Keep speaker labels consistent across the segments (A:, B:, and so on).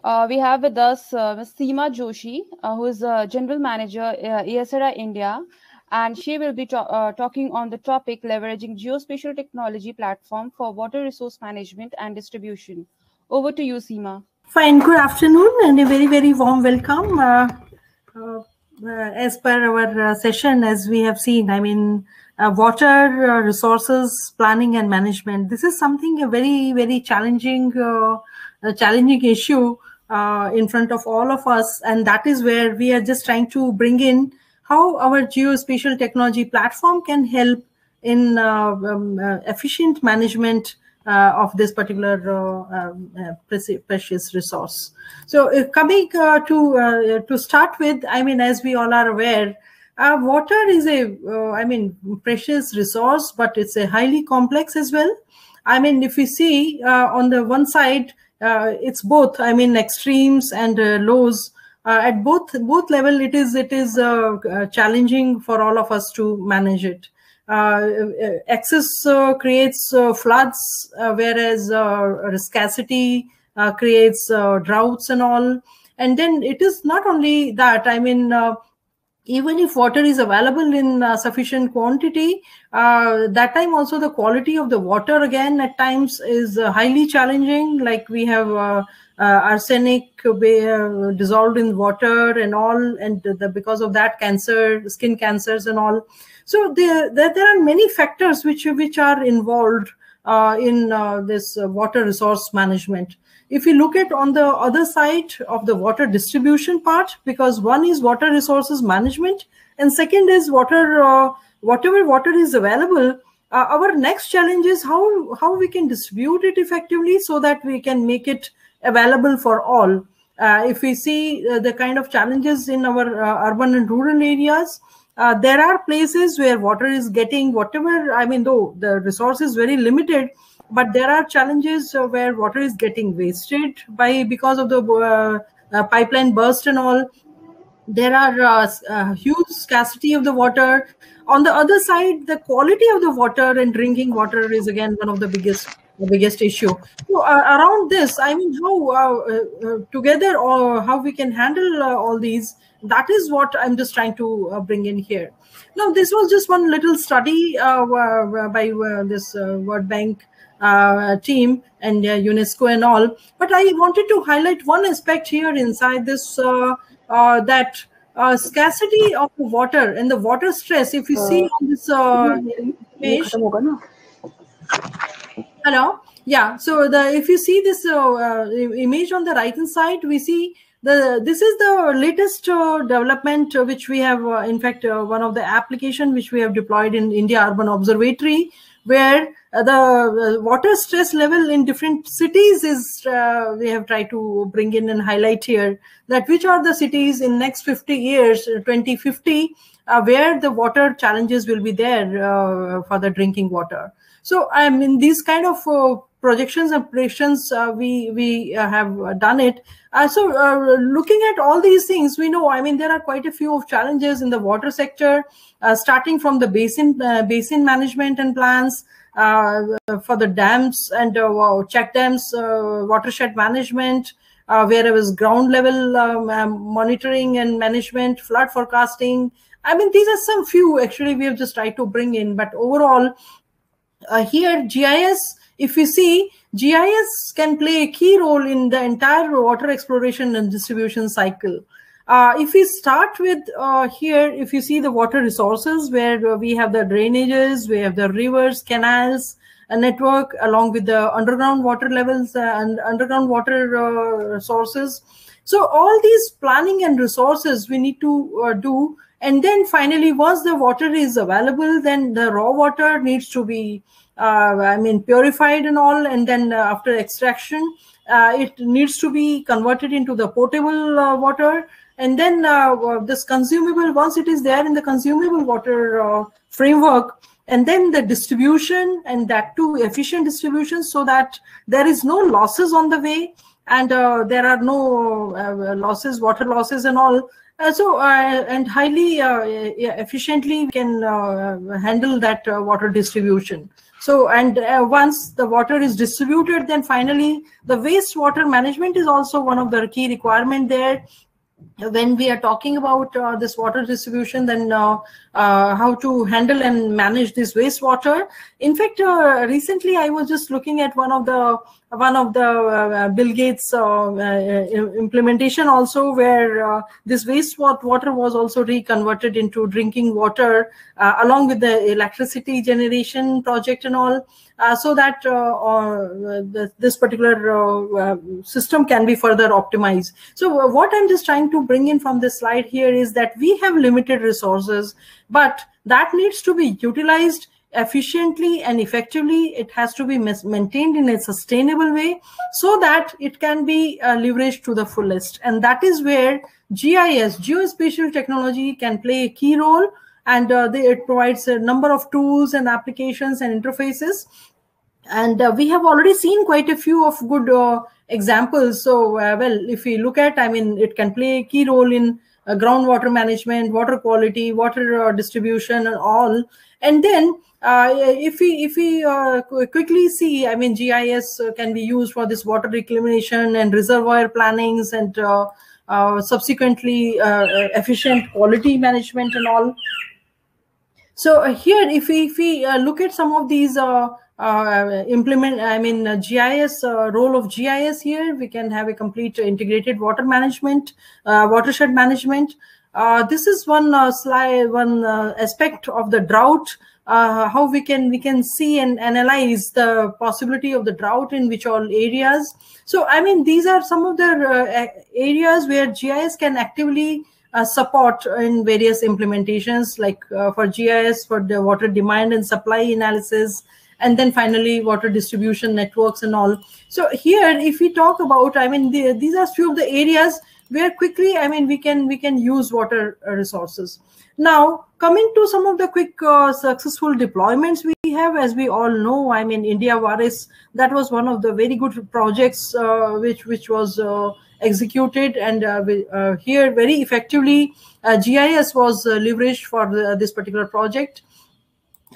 A: We have with us Ms. Seema Joshi, who is General Manager, ESRI India, and she will be talking on the topic leveraging geospatial technology platform for water resource management and distribution. Over to you, Seema.
B: Fine, good afternoon and a very, very warm welcome. As per our session, as we have seen, water resources planning and management. This is something a very, very challenging issue in front of all of us, and that is where we are just trying to bring in how our geospatial technology platform can help in efficient management of this particular precious resource. So coming to start with, as we all are aware, water is a precious resource, but it's a highly complex as well. If we see on the one side, it's both extremes and lows. At both level, it is challenging for all of us to manage it. Excess creates floods, whereas scarcity creates droughts and all. And then it is not only that, even if water is available in sufficient quantity, that time also the quality of the water again at times is highly challenging. Like we have arsenic dissolved in water and all, and because of that skin cancers and all. So there are many factors which are involved in this water resource management. If you look at on the other side of the water distribution part, because one is water resources management and second is water, whatever water is available, our next challenge is how we can distribute it effectively so that we can make it available for all. If we see the kind of challenges in our urban and rural areas, there are places where water is getting whatever, though the resource is very limited, but there are challenges where water is getting wasted because of the pipeline burst and all. There are huge scarcity of the water. On the other side, the quality of the water and drinking water is again one of the biggest issue. So around this, how together or how we can handle all these, that is what I'm just trying to bring in here. Now, this was just one little study by this World Bank team and UNESCO and all. But I wanted to highlight one aspect here inside this, that scarcity of the water and the water stress. If you see on this page, hello, yeah. So if you see this image on the right hand side, we see this is the latest development which we have. In fact, one of the application which we have deployed in India Urban Observatory, where the water stress level in different cities is we have tried to bring in and highlight here that which are the cities in next 50 years, 2050, where the water challenges will be there for the drinking water. So these kind of projections and predictions, we have done it. So looking at all these things, we know, there are quite a few of challenges in the water sector, starting from the basin management and plans for the dams and check dams, watershed management, where was ground level monitoring and management, flood forecasting. These are some few actually we have just tried to bring in, but overall, here GIS, if you see, GIS can play a key role in the entire water exploration and distribution cycle. If we start with here, if you see the water resources, where we have the drainages, we have the rivers, canals, a network, along with the underground water levels and underground water sources. So all these planning and resources we need to do. And then finally, once the water is available, then the raw water needs to be purified and all. And then after extraction, it needs to be converted into the potable water. And then this consumable, once it is there in the consumable water framework, and then the distribution, and that too efficient distribution, so that there is no losses on the way, and there are no losses, water losses and all. And highly efficiently we can handle that water distribution. So, and once the water is distributed, then finally the wastewater management is also one of the key requirement there. When we are talking about this water distribution, then how to handle and manage this wastewater. In fact, recently I was just looking at one of the Bill Gates implementation also, where this wastewater was also reconverted into drinking water along with the electricity generation project and all. So that this particular system can be further optimized. So what I'm just trying to bring in from this slide here is that we have limited resources, but that needs to be utilized efficiently and effectively. It has to be maintained in a sustainable way so that it can be leveraged to the fullest. And that is where GIS, geospatial technology, can play a key role. And it provides a number of tools and applications and interfaces. And we have already seen quite a few of good examples. So, well, if we look at, I mean, it can play a key role in groundwater management, water quality, water distribution, and all. And then if we quickly see, I mean, GIS can be used for this water reclamation and reservoir plannings, and subsequently efficient quality management and all. So here, if we look at some of these GIS role of GIS here, we can have a complete integrated water management, watershed management. This is one aspect of the drought. How we can see and analyze the possibility of the drought in which all areas. So I mean, these are some of the areas where GIS can actively support in various implementations, like for GIS for the water demand and supply analysis, and then finally water distribution networks and all. So here, if we talk about, I mean, these are few of the areas where quickly, I mean, we can use water resources. Now, coming to some of the quick successful deployments we have, as we all know, I mean, India Varis, that was one of the very good projects which was executed, and here very effectively GIS was leveraged for this particular project.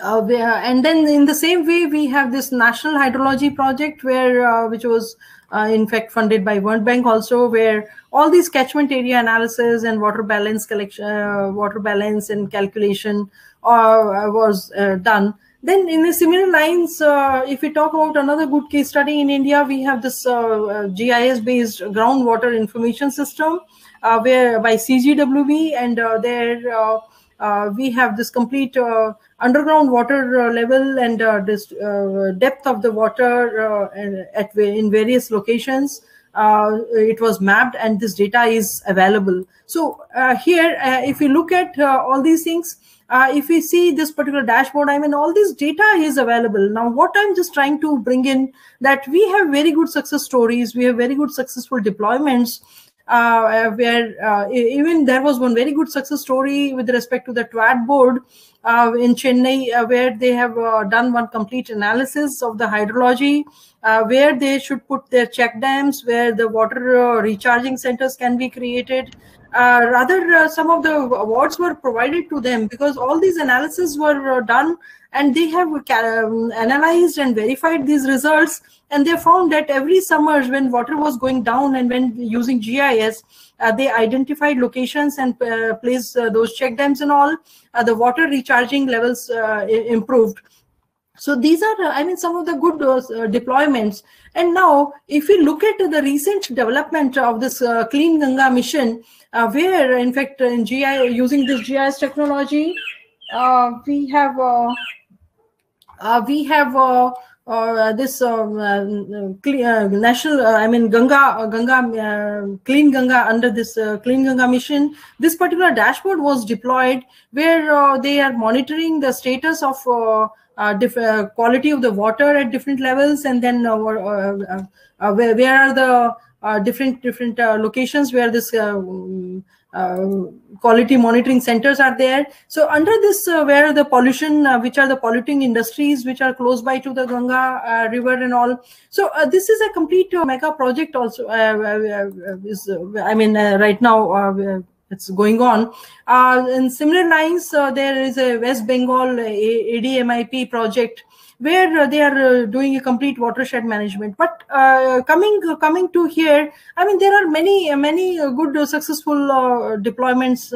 B: And then in the same way, we have this National Hydrology Project, where which was in fact funded by World Bank also, where all these catchment area analysis and water balance collection, water balance and calculation was done. Then in the similar lines, if we talk about another good case study in India, we have this GIS-based groundwater information system, where by CGWB, and there we have this complete underground water level and this depth of the water in various locations. It was mapped, and this data is available. So here, if you look at all these things, if we see this particular dashboard, I mean, all this data is available. Now, what I'm just trying to bring in, that we have very good success stories, we have very good successful deployments, where even there was one very good success story with respect to the TWAD board in Chennai, where they have done one complete analysis of the hydrology, where they should put their check dams, where the water recharging centers can be created. Some of the awards were provided to them because all these analyses were done, and they have analyzed and verified these results. And they found that every summer when water was going down, and when using GIS, they identified locations and placed those check dams and all. The water recharging levels improved. So these are, I mean, some of the good deployments. And now, if we look at the recent development of this Clean Ganga mission, where in fact in GIS, using this GIS technology, we have this national, I mean, Clean Ganga, under this Clean Ganga mission. This particular dashboard was deployed, where they are monitoring the status of quality of the water at different levels, and then where are the different locations where this quality monitoring centers are there. So under this, where the pollution, which are the polluting industries which are close by to the Ganga river and all. So this is a complete mega project also. Right now it's going on. In similar lines, there is a West Bengal ADMIP project where they are doing a complete watershed management. But coming to here, I mean, there are many good successful deployments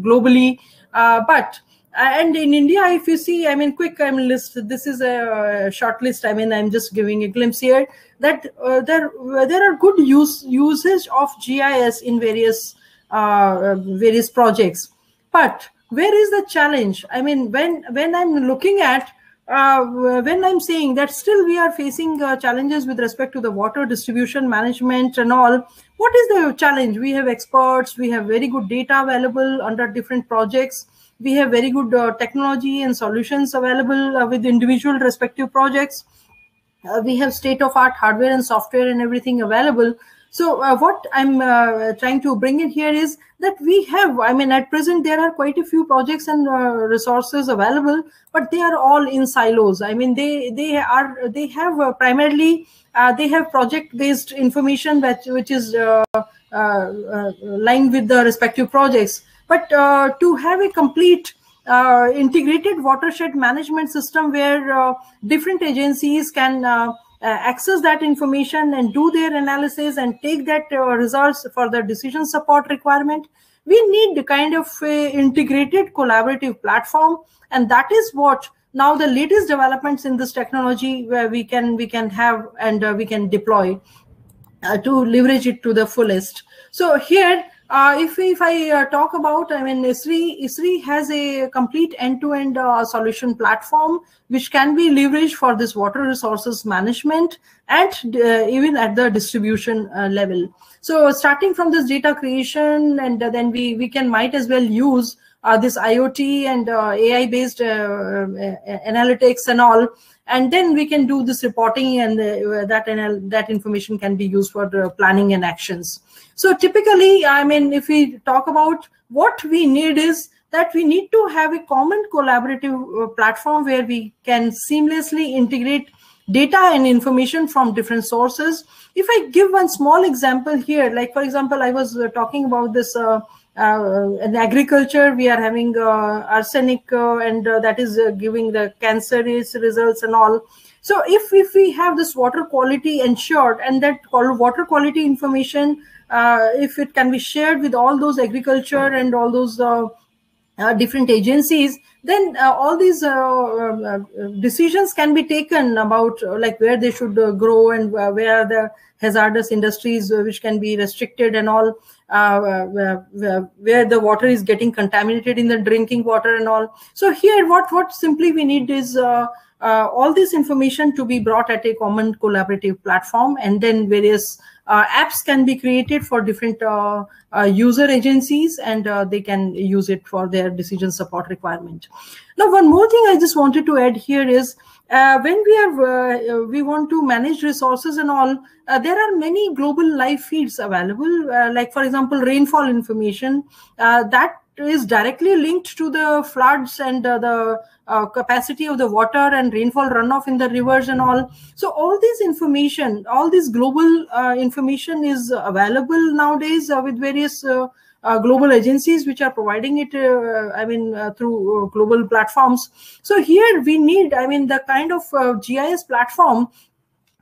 B: globally, but and in India, if you see, I mean, quick list. This is a short list. I mean, I'm just giving a glimpse here that there are good usage of GIS in various projects. But where is the challenge? I mean, when I'm looking at when I'm saying that still we are facing challenges with respect to the water distribution management and all, what is the challenge? We have experts, we have very good data available under different projects. We have very good technology and solutions available with individual respective projects. We have state-of-art hardware and software and everything available. So what I'm trying to bring in here is that we have, I mean, at present, there are quite a few projects and resources available, but they are all in silos. I mean, they have primarily, they have project-based information which is lined with the respective projects. But to have a complete integrated watershed management system where different agencies can access that information and do their analysis and take that results for the decision support requirement, we need the kind of integrated collaborative platform. And that is what now the latest developments in this technology where we can have and we can deploy to leverage it to the fullest. So here, if I talk about, I mean, ISRI has a complete end-to-end solution platform which can be leveraged for this water resources management and even at the distribution level. So starting from this data creation, and then we might as well use this IoT and AI-based analytics and all, and then we can do this reporting, and that information can be used for the planning and actions. So typically, I mean, if we talk about what we need is that we need to have a common collaborative platform where we can seamlessly integrate data and information from different sources. If I give one small example here, like for example, I was talking about this in agriculture, we are having arsenic and that is giving the cancerous results and all. So if we have this water quality ensured, and that water quality information, if it can be shared with all those agriculture and all those different agencies, then all these decisions can be taken about like where they should grow and where are the hazardous industries which can be restricted and all, where the water is getting contaminated in the drinking water and all. So here what simply we need is all this information to be brought at a common collaborative platform, and then various apps can be created for different user agencies, and they can use it for their decision support requirement. Now, one more thing I just wanted to add here is when we want to manage resources and all, there are many global live feeds available, like for example, rainfall information that is directly linked to the floods and the capacity of the water and rainfall runoff in the rivers and all. So all this information, all this global information is available nowadays with various global agencies which are providing it, through global platforms. So here we need, I mean, the kind of GIS platform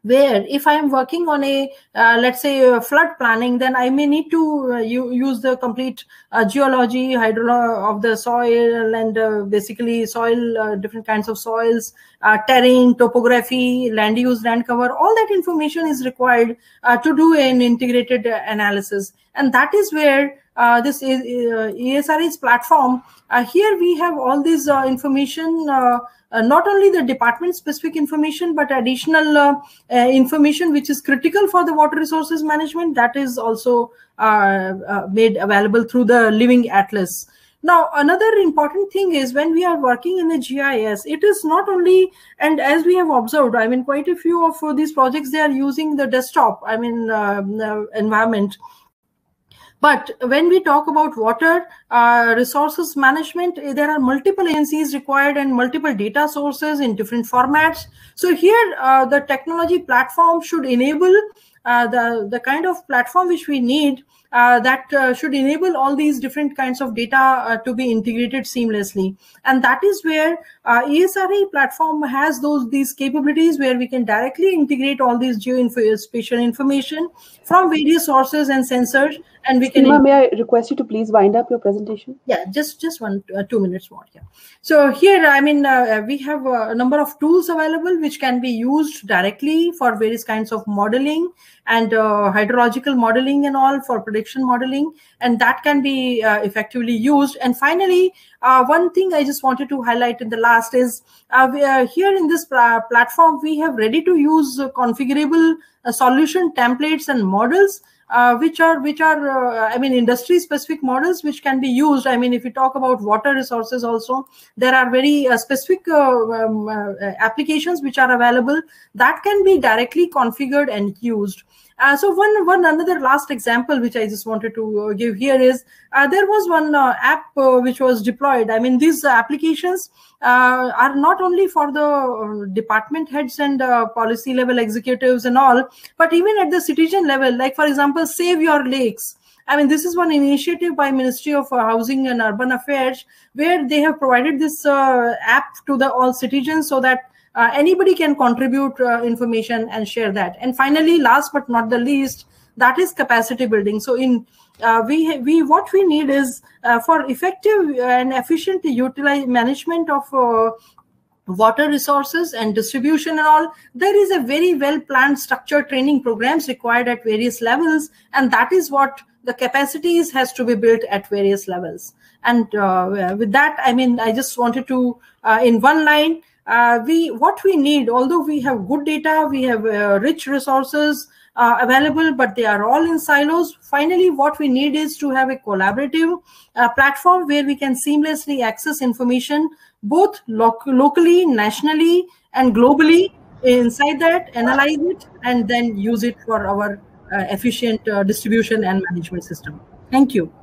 B: where if I am working on a, let's say, flood planning, then I may need to use the complete geology, hydrology of the soil, and basically soil, different kinds of soils, terrain, topography, land use, land cover. All that information is required to do an integrated analysis. And that is where this ESRI's platform, here we have all this information, not only the department specific information, but additional information which is critical for the water resources management, that is also made available through the Living Atlas. Now, another important thing is when we are working in a GIS, it is not only, and as we have observed, I mean, quite a few of these projects, they are using the desktop, I mean, environment. But when we talk about water resources management, there are multiple agencies required and multiple data sources in different formats. So here, the technology platform should enable the kind of platform which we need that should enable all these different kinds of data to be integrated seamlessly. And that is where ESRE platform has these capabilities where we can directly integrate all these geospatial information from various sources and sensors, and we can.
C: Seema, may I request you to please wind up your presentation?
B: Yeah, just 2 minutes more. Yeah. So here, I mean, we have a number of tools available which can be used directly for various kinds of modeling and hydrological modeling and all for prediction modeling, and that can be effectively used. And finally, one thing I just wanted to highlight in the last is here in this platform, we have ready to use configurable solution templates and models, which are I mean, industry specific models which can be used. I mean, if you talk about water resources also, there are very specific applications which are available that can be directly configured and used. So one another last example which I just wanted to give here is there was one app which was deployed. I mean, these applications are not only for the department heads and policy level executives and all, but even at the citizen level, like for example, Save Your Lakes. I mean, this is one initiative by Ministry of Housing and Urban Affairs where they have provided this app to all citizens so that anybody can contribute information and share that. And finally, last but not the least, that is capacity building. So in what we need is for effective and efficient management of water resources and distribution and all, there is a very well planned structured training programs required at various levels, and that is what the capacities has to be built at various levels. And with that, I mean, I just wanted to in one line, what we need, although we have good data, we have rich resources available, but they are all in silos. Finally, what we need is to have a collaborative platform where we can seamlessly access information both locally, nationally, and globally. Inside that, analyze it, and then use it for our efficient distribution and management system. Thank you.